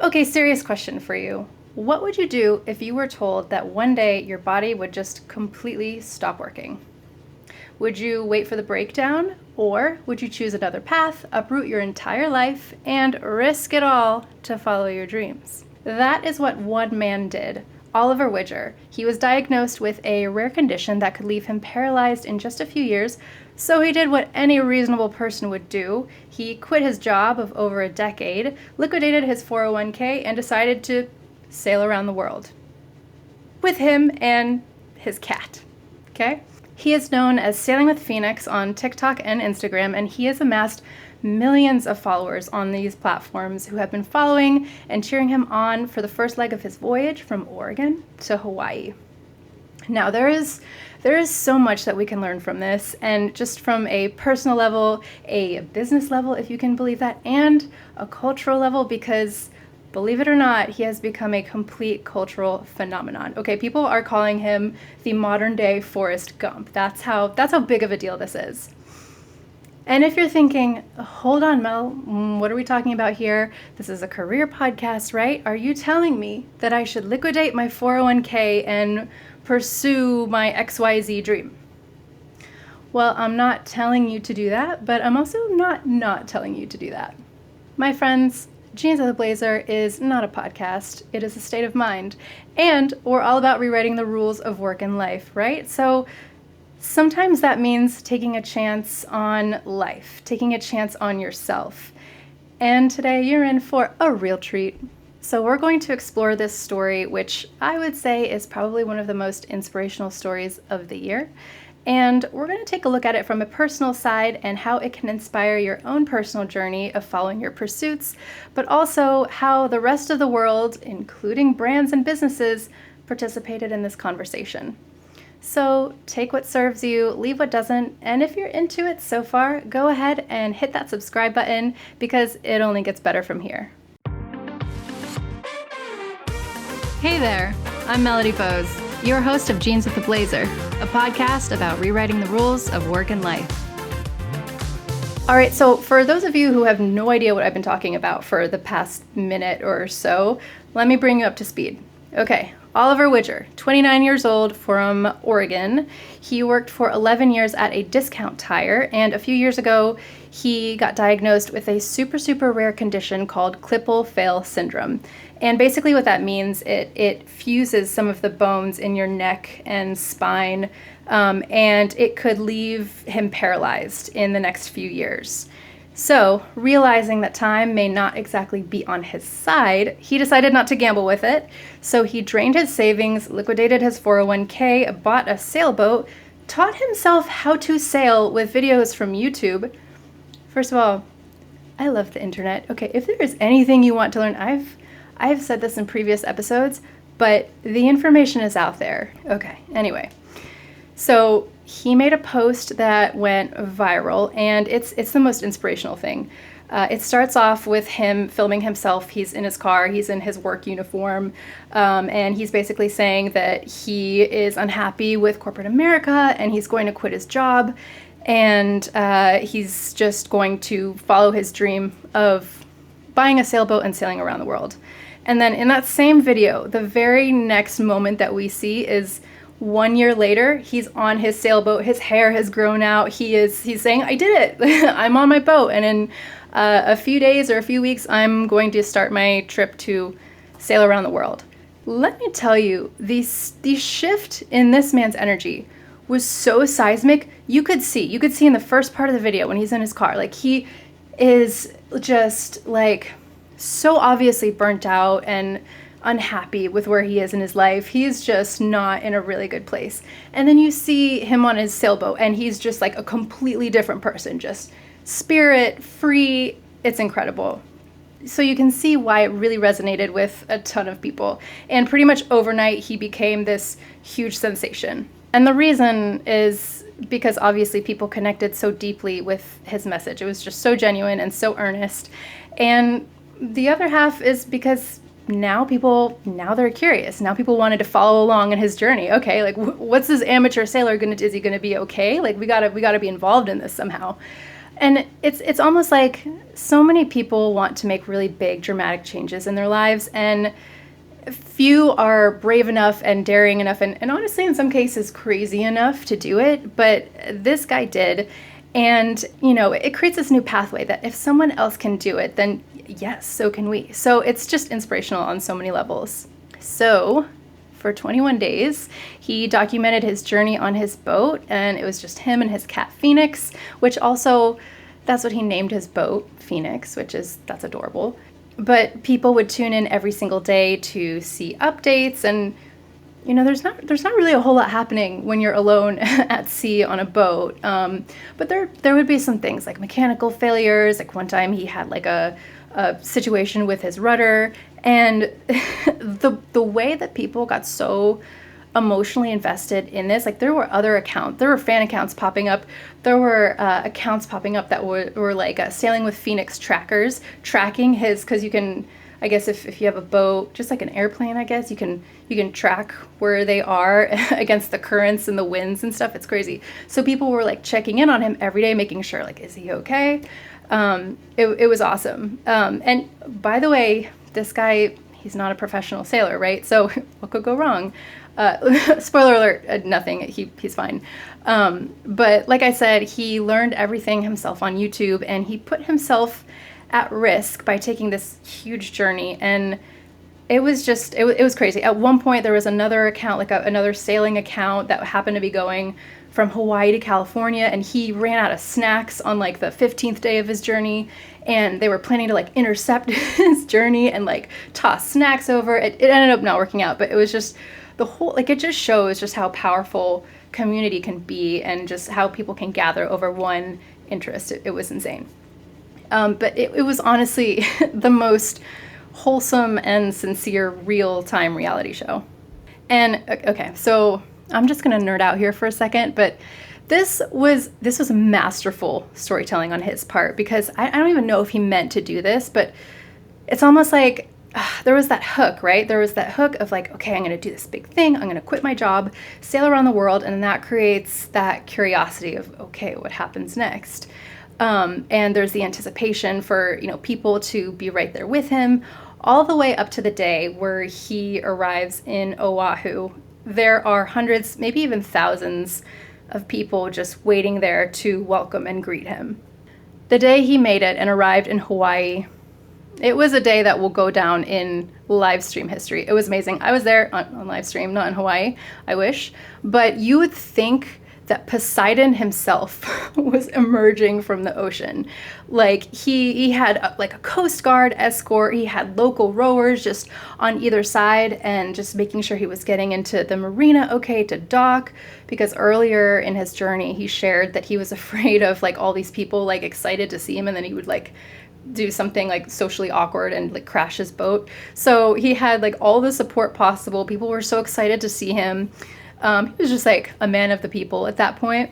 Okay, serious question for you. What would you do if you were told that one day your body would just completely stop working? Would you wait for the breakdown, or would you choose another path, uproot your entire life, and risk it all to follow your dreams? That is what one man did, Oliver Widger. He was diagnosed with a rare condition that could leave him paralyzed in just a few years, so he did what any reasonable person would do. He quit his job of over a decade, liquidated his 401k, and decided to sail around the world. With him and his cat. Okay? He is known as Sailing with Phoenix on TikTok and Instagram, and he has amassed millions of followers on these platforms who have been following and cheering him on for the first leg of his voyage from Oregon to Hawaii. Now, there is so much that we can learn from this, and just from a personal level, a business level, if you can believe that, and a cultural level, because believe it or not, he has become a complete cultural phenomenon. Okay, people are calling him the modern day Forrest Gump. That's how big of a deal this is. And if you're thinking, hold on, Mel, what are we talking about here? This is a career podcast, right? Are you telling me that I should liquidate my 401k and pursue my XYZ dream? Well, I'm not telling you to do that, but I'm also not telling you to do that. My friends, Jeans with a Blazer is not a podcast. It is a state of mind. And we're all about rewriting the rules of work and life, right? So sometimes that means taking a chance on life, taking a chance on yourself. And today you're in for a real treat. So we're going to explore this story, which I would say is probably one of the most inspirational stories of the year. And we're going to take a look at it from a personal side and how it can inspire your own personal journey of following your pursuits, but also how the rest of the world, including brands and businesses, participated in this conversation. So take what serves you, leave what doesn't, and if you're into it so far, go ahead and hit that subscribe button because it only gets better from here. Hey there, I'm Melody Beuz, your host of Jeans with a Blazer, a podcast about rewriting the rules of work and life. All right, so for those of you who have no idea what I've been talking about for the past minute or so, let me bring you up to speed. Okay, Oliver Widger, 29 years old from Oregon. He worked for 11 years at a discount tire, and a few years ago, he got diagnosed with a super rare condition called Klippel-Feil syndrome. And basically what that means, it fuses some of the bones in your neck and spine, and it could leave him paralyzed in the next few years. So, realizing that time may not exactly be on his side, he decided not to gamble with it. So he drained his savings, liquidated his 401k, bought a sailboat, taught himself how to sail with videos from YouTube. First of all, I love the internet. Okay, if there is anything you want to learn, I've said this in previous episodes, but the information is out there. Okay, anyway. So he made a post that went viral, and it's the most inspirational thing. It starts off with him filming himself. He's in his car, he's in his work uniform, and he's basically saying that he is unhappy with corporate America, and he's going to quit his job, and he's just going to follow his dream of buying a sailboat and sailing around the world. And then in that same video, the very next moment that we see is 1 year later, he's on his sailboat, his hair has grown out, he's saying, I did it, I'm on my boat, and in a few days or a few weeks, I'm going to start my trip to sail around the world. Let me tell you, the shift in this man's energy was so seismic. You could see in the first part of the video when he's in his car, like he is just like so obviously burnt out and unhappy with where he is in his life. He's just not in a really good place. And then you see him on his sailboat and he's just like a completely different person, just spirit, free. It's incredible. So you can see why it really resonated with a ton of people. And pretty much overnight, he became this huge sensation. And the reason is because obviously people connected so deeply with his message. It was just so genuine and so earnest. And the other half is because now they're curious. Now people wanted to follow along in his journey. Okay, like what's this amateur sailor gonna do? Is he gonna be okay? Like we gotta be involved in this somehow. And it's almost like so many people want to make really big dramatic changes in their lives, and few are brave enough and daring enough and honestly in some cases crazy enough to do it. But this guy did. And, it creates this new pathway that if someone else can do it, then yes, so can we. So it's just inspirational on so many levels. So for 21 days, he documented his journey on his boat, and it was just him and his cat Phoenix, which also, that's what he named his boat, Phoenix, that's adorable. But people would tune in every single day to see updates, and there's not really a whole lot happening when you're alone at sea on a boat. But there would be some things like mechanical failures. Like one time he had like a situation with his rudder, and the way that people got so emotionally invested in this, like there were fan accounts popping up. There were accounts popping up that were like sailing with Phoenix trackers, tracking his, because you can, I guess if you have a boat, just like an airplane, I guess, you can track where they are against the currents and the winds and stuff. It's crazy. So people were like checking in on him every day, making sure like, is he okay? It was awesome. And by the way, this guy, he's not a professional sailor, right? So what could go wrong? Spoiler alert, nothing. He's fine. But like I said, he learned everything himself on YouTube, and he put himself at risk by taking this huge journey. And it was crazy. At one point there was another account, like another sailing account that happened to be going from Hawaii to California, and he ran out of snacks on like the 15th day of his journey, and they were planning to like intercept his journey and like toss snacks over. It ended up not working out, but it was just the whole, like, it just shows just how powerful community can be and just how people can gather over one interest. It was insane. But it was honestly the most wholesome and sincere real-time reality show. And okay, so I'm just gonna nerd out here for a second, but this was masterful storytelling on his part, because I don't even know if he meant to do this, but it's almost like there was that hook, right? There was that hook of like, okay, I'm gonna do this big thing, I'm gonna quit my job, sail around the world, and then that creates that curiosity of, okay, what happens next? And there's the anticipation for, people to be right there with him, all the way up to the day where he arrives in Oahu. There are hundreds, maybe even thousands of people just waiting there to welcome and greet him. The day he made it and arrived in Hawaii, it was a day that will go down in live stream history. It was amazing. I was there on live stream, not in Hawaii, I wish. But you would think that Poseidon himself was emerging from the ocean. Like he had a Coast Guard escort, he had local rowers just on either side and just making sure he was getting into the marina okay to dock, because earlier in his journey he shared that he was afraid of like all these people like excited to see him, and then he would like do something like socially awkward and like crash his boat. So he had like all the support possible. People were so excited to see him. He was just like a man of the people at that point.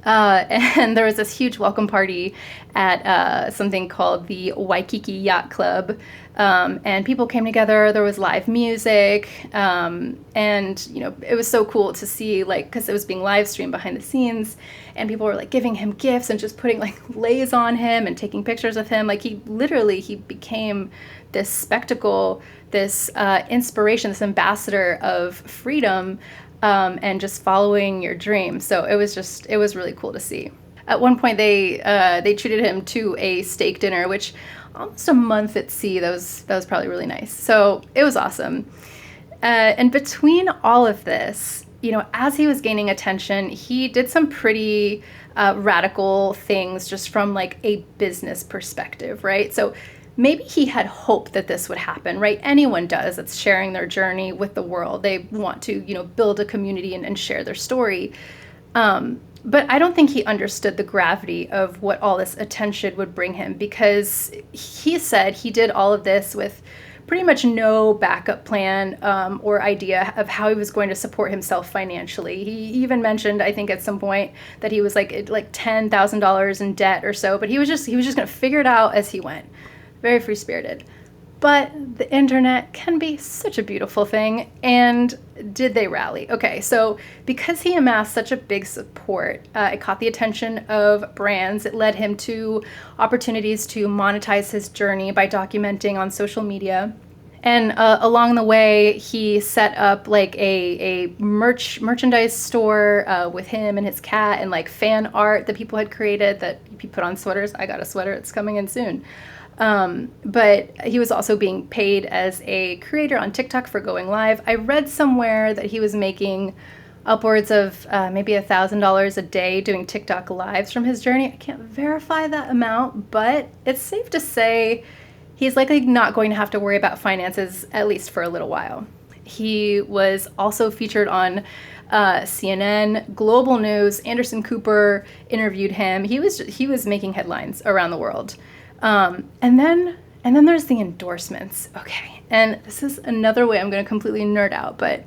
And there was this huge welcome party at something called the Waikiki Yacht Club. And people came together. There was live music. And, it was so cool to see, like, because it was being live streamed behind the scenes. And people were like giving him gifts and just putting like leis on him and taking pictures of him. Like he became this spectacle, this inspiration, this ambassador of freedom. And just following your dream. So it was really cool to see. At one point they treated him to a steak dinner, which almost a month at sea, that was probably really nice. So it was awesome. And between all of this, as he was gaining attention, he did some pretty radical things just from like a business perspective, right? So maybe he had hoped that this would happen, right? Anyone does that's sharing their journey with the world. They want to, build a community and share their story. But I don't think he understood the gravity of what all this attention would bring him, because he said he did all of this with pretty much no backup plan or idea of how he was going to support himself financially. He even mentioned, I think at some point, that he was like $10,000 in debt or so, but he was just going to figure it out as he went. Very free-spirited. But the internet can be such a beautiful thing. And did they rally? Okay, so because he amassed such a big support, it caught the attention of brands. It led him to opportunities to monetize his journey by documenting on social media. And along the way, he set up like a merchandise store with him and his cat, and like fan art that people had created that he put on sweaters. I got a sweater, it's coming in soon. But he was also being paid as a creator on TikTok for going live. I read somewhere that he was making upwards of maybe $1,000 a day doing TikTok lives from his journey. I can't verify that amount, but it's safe to say he's likely not going to have to worry about finances, at least for a little while. He was also featured on CNN, Global News. Anderson Cooper interviewed him. He was making headlines around the world. And then there's the endorsements. Okay, and this is another way I'm going to completely nerd out, but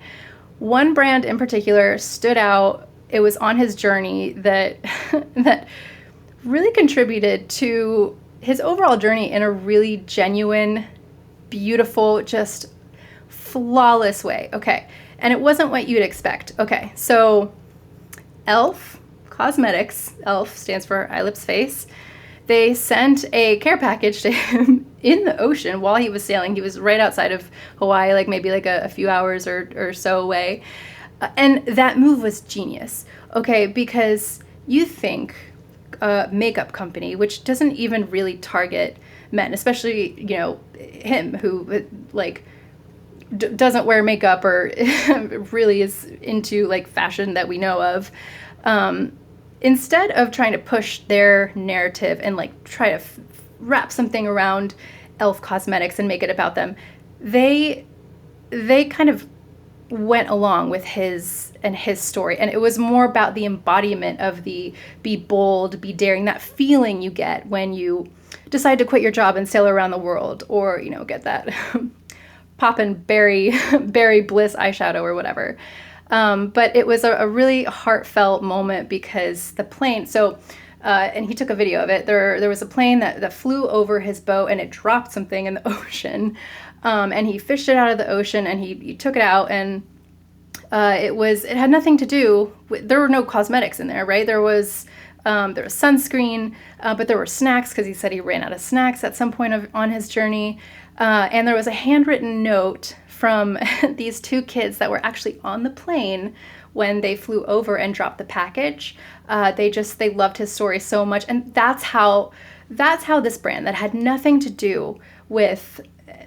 one brand in particular stood out. It was on his journey that that really contributed to his overall journey in a really genuine, beautiful, just flawless way. Okay, and it wasn't what you'd expect. Okay, so e.l.f. Cosmetics, e.l.f. stands for Eye Lips Face. They sent a care package to him in the ocean while he was sailing. He was right outside of Hawaii, like maybe like a few hours or so away. And that move was genius. Okay, because you think a makeup company, which doesn't even really target men, especially, you know, him who like doesn't wear makeup or really is into like fashion that we know of. Instead of trying to push their narrative and like try to wrap something around e.l.f. Cosmetics and make it about them, they kind of went along with his story, and it was more about the embodiment of the be bold, be daring, that feeling you get when you decide to quit your job and sail around the world, or, you know, get that poppin' berry bliss eyeshadow or whatever. But it was a really heartfelt moment because the plane, and he took a video of it. There was a plane that flew over his boat and it dropped something in the ocean. And he fished it out of the ocean and he took it out, and it had nothing to do with, there were no cosmetics in there, right? There was sunscreen, but there were snacks because he said he ran out of snacks at some point on his journey. And there was a handwritten note from these two kids that were actually on the plane when they flew over and dropped the package. They loved his story so much. And that's how this brand that had nothing to do with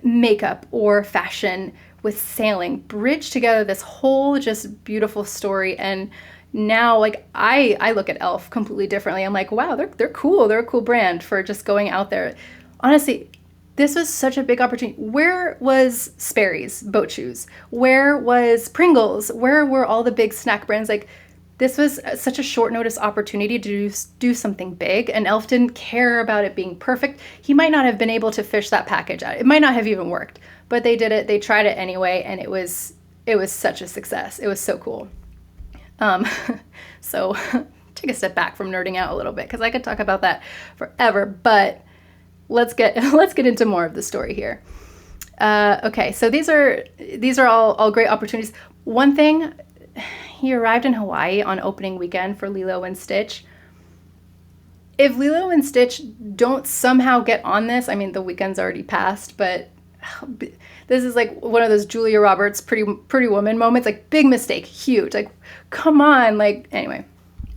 makeup or fashion, with sailing, bridged together this whole just beautiful story. And now, like, I look at e.l.f. completely differently. I'm like, wow, they're cool. They're a cool brand for just going out there. Honestly, this was such a big opportunity. Where was Sperry's boat shoes? Where was Pringles? Where were all the big snack brands? Like, this was such a short notice opportunity to do something big, and e.l.f. didn't care about it being perfect. He might not have been able to fish that package out. It might not have even worked, but they did it. They tried it anyway, and it was such a success. It was so cool. So take a step back from nerding out a little bit, because I could talk about that forever, but let's get into more of the story here. Okay, so these are all great opportunities. One thing, he arrived in Hawaii on opening weekend for Lilo and Stitch. If Lilo and Stitch don't somehow get on this, I mean, the weekend's already passed, but this is like one of those Julia Roberts Pretty Woman moments, like big mistake, huge, like come on, like anyway.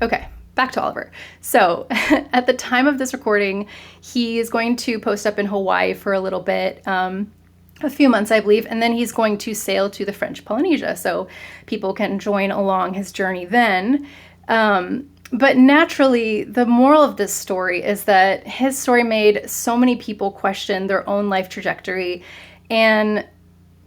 Okay, back to Oliver. So at the time of this recording, he is going to post up in Hawaii for a little bit, a few months, I believe, and then he's going to sail to the French Polynesia, so people can join along his journey then. But naturally, the moral of this story is that his story made so many people question their own life trajectory and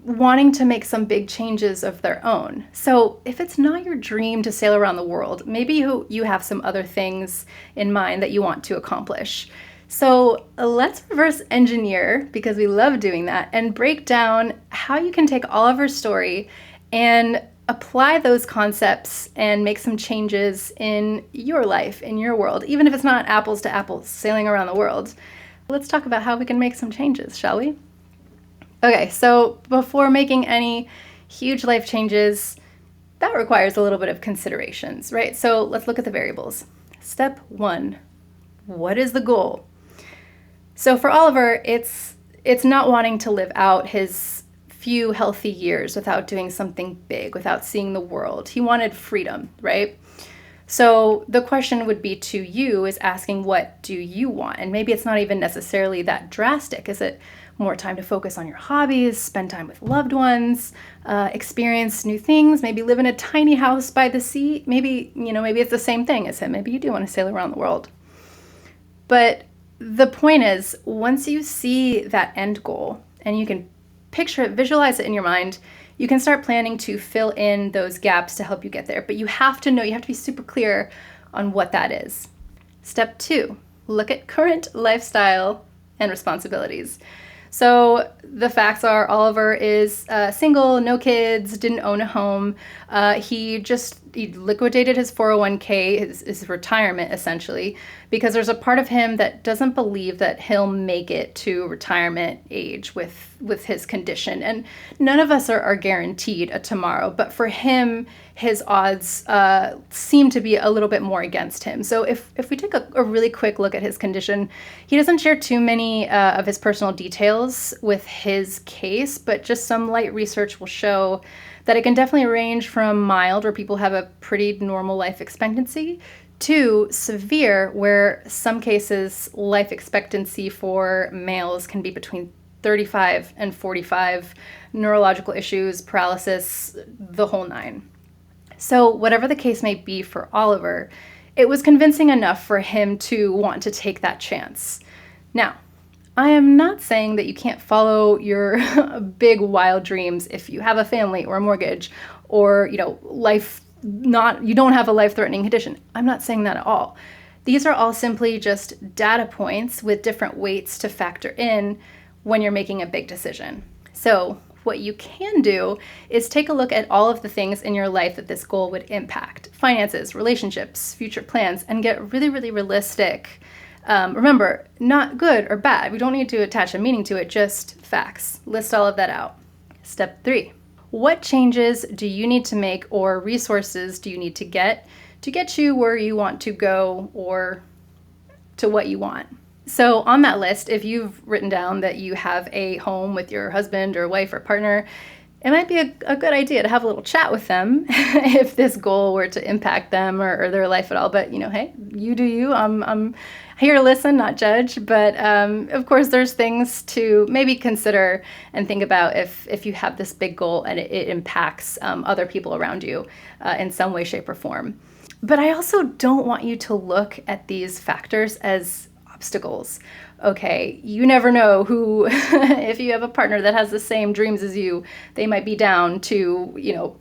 wanting to make some big changes of their own. So if it's not your dream to sail around the world, maybe you have some other things in mind that you want to accomplish. So let's reverse engineer, because we love doing that, and break down how you can take Oliver's story and apply those concepts and make some changes in your life, in your world, even if it's not apples to apples, sailing around the world. Let's talk about how we can make some changes, shall we? Okay, so before making any huge life changes, that requires a little bit of considerations, right? So let's look at the variables. Step 1, what is the goal? So for Oliver, it's not wanting to live out his few healthy years without doing something big, without seeing the world. He wanted freedom, right? So the question would be to you is asking, what do you want? And maybe it's not even necessarily that drastic. Is it more time to focus on your hobbies, spend time with loved ones, experience new things, maybe live in a tiny house by the sea? Maybe it's the same thing as him. Maybe you do want to sail around the world. But the point is, once you see that end goal and you can picture it, visualize it in your mind, you can start planning to fill in those gaps to help you get there. But you have to know, you have to be super clear on what that is. Step 2, look at current lifestyle and responsibilities. So the facts are Oliver is single, no kids, didn't own a home. He liquidated his 401k, his retirement essentially, because there's a part of him that doesn't believe that he'll make it to retirement age with his condition. And none of us are guaranteed a tomorrow, but for him, his odds seem to be a little bit more against him. So if we take a really quick look at his condition, he doesn't share too many of his personal details with his case, but just some light research will show that it can definitely range from mild, where people have a pretty normal life expectancy, to severe, where some cases life expectancy for males can be between 35 and 45, neurological issues, paralysis, the whole nine. So whatever the case may be for Oliver, it was convincing enough for him to want to take that chance. Now, I am not saying that you can't follow your big wild dreams if you have a family or a mortgage or, you don't have a life-threatening condition. I'm not saying that at all. These are all simply just data points with different weights to factor in when you're making a big decision. So what you can do is take a look at all of the things in your life that this goal would impact: finances, relationships, future plans, and get really, really realistic. Remember, not good or bad. We don't need to attach a meaning to it, just facts. List all of that out. Step 3, what changes do you need to make or resources do you need to get you where you want to go or to what you want? So on that list, if you've written down that you have a home with your husband or wife or partner, it might be a good idea to have a little chat with them if this goal were to impact them or their life at all. But, hey, you do you. I'm here to listen, not judge. But of course, there's things to maybe consider and think about if you have this big goal and it impacts other people around you in some way, shape, or form. But I also don't want you to look at these factors as obstacles. Okay, you never know who, if you have a partner that has the same dreams as you, they might be down to,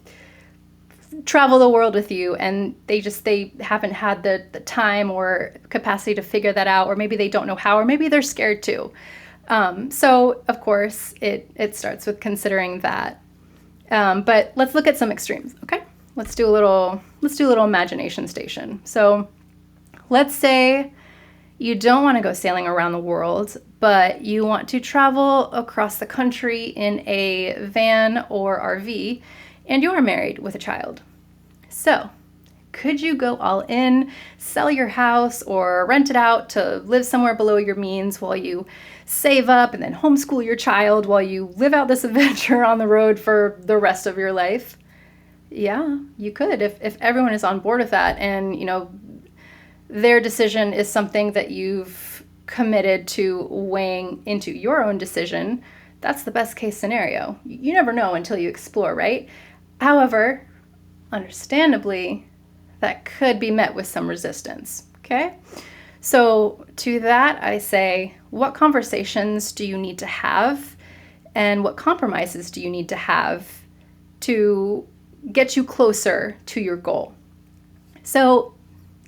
travel the world with you, and they haven't had the time or capacity to figure that out, or maybe they don't know how, or maybe they're scared too. So of course it starts with considering that. But let's look at some extremes, okay? Let's do a little imagination station. So let's say you don't want to go sailing around the world, but you want to travel across the country in a van or RV, and you're married with a child. So, could you go all in, sell your house, or rent it out to live somewhere below your means while you save up and then homeschool your child while you live out this adventure on the road for the rest of your life? Yeah, you could if everyone is on board with that, and their decision is something that you've committed to weighing into your own decision. That's the best case scenario. You never know until you explore, right? However, understandably, that could be met with some resistance, okay? So to that, I say, what conversations do you need to have, and what compromises do you need to have to get you closer to your goal? So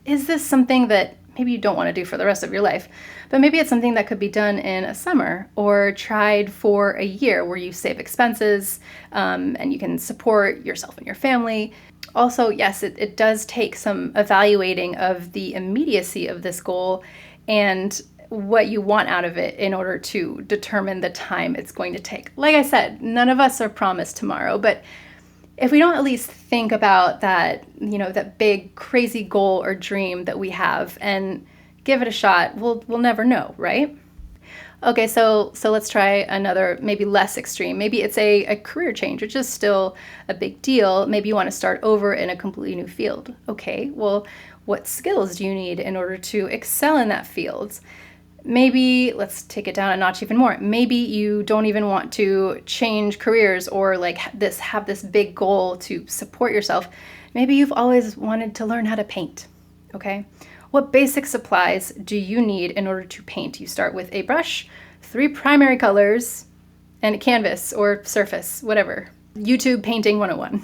is this something that maybe you don't want to do for the rest of your life, but maybe it's something that could be done in a summer or tried for a year, where you save expenses and you can support yourself and your family. Also, yes, it does take some evaluating of the immediacy of this goal and what you want out of it in order to determine the time it's going to take. Like I said, none of us are promised tomorrow, but if we don't at least think about that, that big crazy goal or dream that we have and give it a shot, we'll never know, right? Okay, so let's try another, maybe less extreme. Maybe it's a career change, which is still a big deal. Maybe you want to start over in a completely new field. Okay, well, what skills do you need in order to excel in that field? Maybe let's take it down a notch even more. Maybe you don't even want to change careers or have this big goal to support yourself. Maybe you've always wanted to learn how to paint. Okay. What basic supplies do you need in order to paint? You start with a brush, 3 primary colors, and a canvas or surface, whatever. YouTube Painting 101.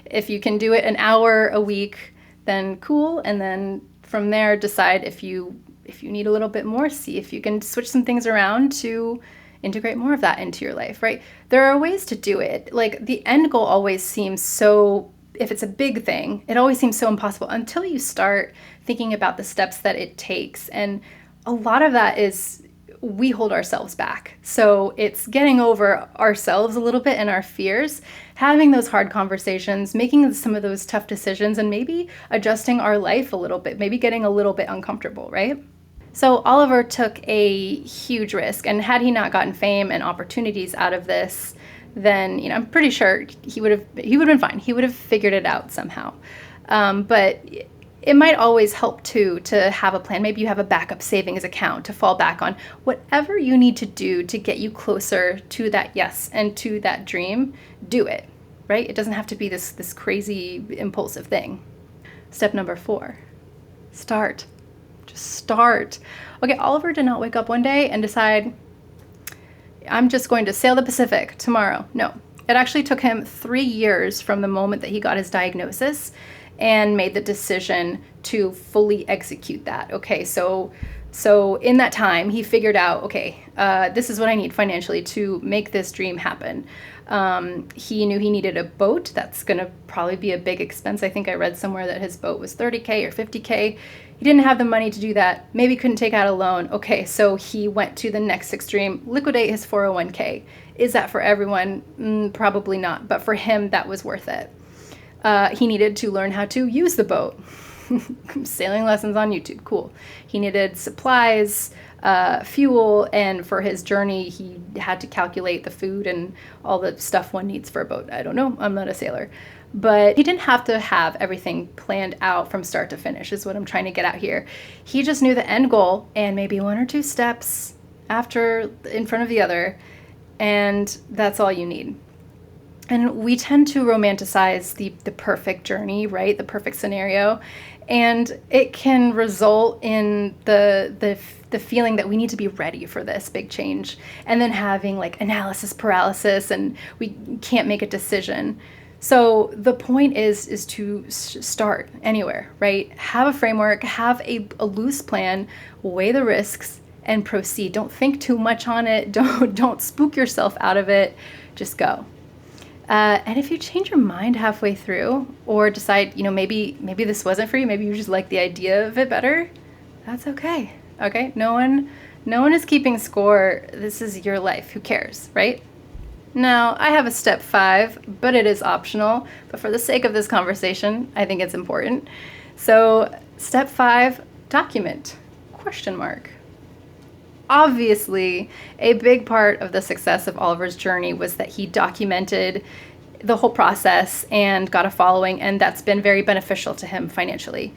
If you can do it an hour a week, then cool. And then from there, decide if you need a little bit more, see if you can switch some things around to integrate more of that into your life, right? There are ways to do it. Like the end goal always seems so, if it's a big thing, it always seems so impossible until you start thinking about the steps that it takes. And a lot of that is we hold ourselves back. So it's getting over ourselves a little bit and our fears, having those hard conversations, making some of those tough decisions, and maybe adjusting our life a little bit, maybe getting a little bit uncomfortable, right? So Oliver took a huge risk, and had he not gotten fame and opportunities out of this, then I'm pretty sure he would have been fine. He would have figured it out somehow. But it might always help too to have a plan. Maybe you have a backup savings account to fall back on. Whatever you need to do to get you closer to that yes and to that dream, do it, right? It doesn't have to be this crazy impulsive thing. Step number 4, start. Just start. Okay, Oliver did not wake up one day and decide, I'm just going to sail the Pacific tomorrow. No, it actually took him 3 years from the moment that he got his diagnosis and made the decision to fully execute that. Okay, so in that time, he figured out, okay, this is what I need financially to make this dream happen. He knew he needed a boat. That's going to probably be a big expense. I think I read somewhere that his boat was $30K or $50K. He didn't have the money to do that. Maybe couldn't take out a loan. Okay, so he went to the next extreme, liquidate his 401k. Is that for everyone? Probably not. But for him, that was worth it. He needed to learn how to use the boat. Sailing lessons on YouTube, cool. He needed supplies, fuel, and for his journey, he had to calculate the food and all the stuff one needs for a boat. I don't know, I'm not a sailor. But he didn't have to have everything planned out from start to finish, is what I'm trying to get out here. He just knew the end goal and maybe 1 or 2 steps after in front of the other, and that's all you need. And we tend to romanticize the perfect journey, right? The perfect scenario. And it can result in the feeling that we need to be ready for this big change, and then having analysis paralysis and we can't make a decision. So the point is to start anywhere, right? Have a framework, have a loose plan, weigh the risks, and proceed. Don't think too much on it. Don't spook yourself out of it. Just go. And if you change your mind halfway through or decide, maybe this wasn't for you, maybe you just like the idea of it better, that's okay. Okay? No one is keeping score. This is your life. Who cares, right? Now, I have a step 5, but it is optional. But for the sake of this conversation, I think it's important. So, step 5, document, ? Obviously, a big part of the success of Oliver's journey was that he documented the whole process and got a following, and that's been very beneficial to him financially.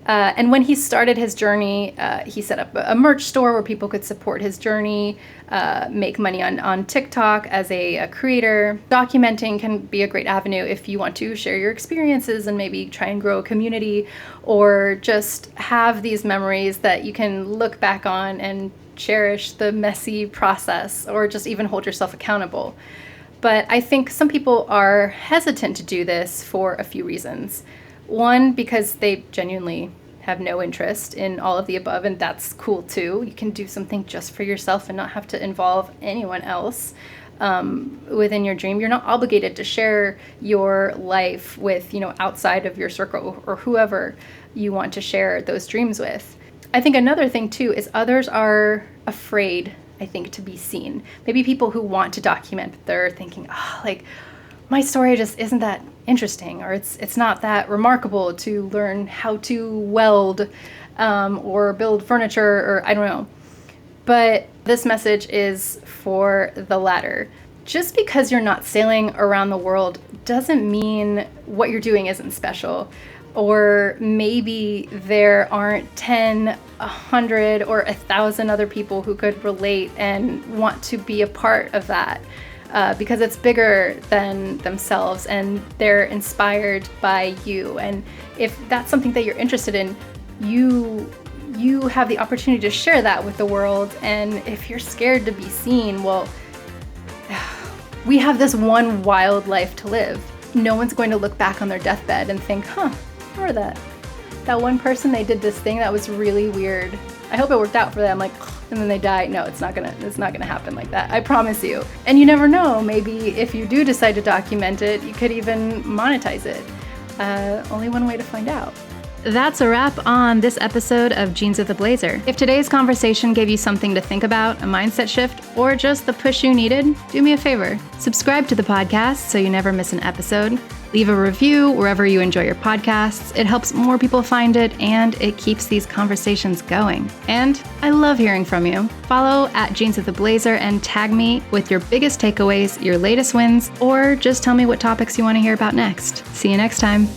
And when he started his journey, he set up a merch store where people could support his journey, make money on TikTok as a creator. Documenting can be a great avenue if you want to share your experiences and maybe try and grow a community, or just have these memories that you can look back on and cherish the messy process, or just even hold yourself accountable. But I think some people are hesitant to do this for a few reasons. One, because they genuinely have no interest in all of the above, and that's cool too. You can do something just for yourself and not have to involve anyone else within your dream. You're not obligated to share your life with, outside of your circle or whoever you want to share those dreams with. I think another thing too is others are afraid, I think, to be seen. Maybe people who want to document, but they're thinking, oh, like my story just isn't that interesting, or it's not that remarkable to learn how to weld or build furniture, or I don't know. But this message is for the latter. Just because you're not sailing around the world doesn't mean what you're doing isn't special. Or maybe there aren't 10, 100, or 1,000 other people who could relate and want to be a part of that because it's bigger than themselves and they're inspired by you. And if that's something that you're interested in, you have the opportunity to share that with the world. And if you're scared to be seen, well, we have this one wild life to live. No one's going to look back on their deathbed and think, remember that one person, they did this thing that was really weird. I hope it worked out for them, like, and then they die. No, it's not gonna happen like that. I promise you. And you never know, maybe if you do decide to document it, you could even monetize it. Only one way to find out. That's a wrap on this episode of Jeans with a Blazer. If today's conversation gave you something to think about, a mindset shift, or just the push you needed, do me a favor. Subscribe to the podcast so you never miss an episode. Leave a review wherever you enjoy your podcasts. It helps more people find it, and it keeps these conversations going. And I love hearing from you. Follow @Jeans with a Blazer and tag me with your biggest takeaways, your latest wins, or just tell me what topics you want to hear about next. See you next time.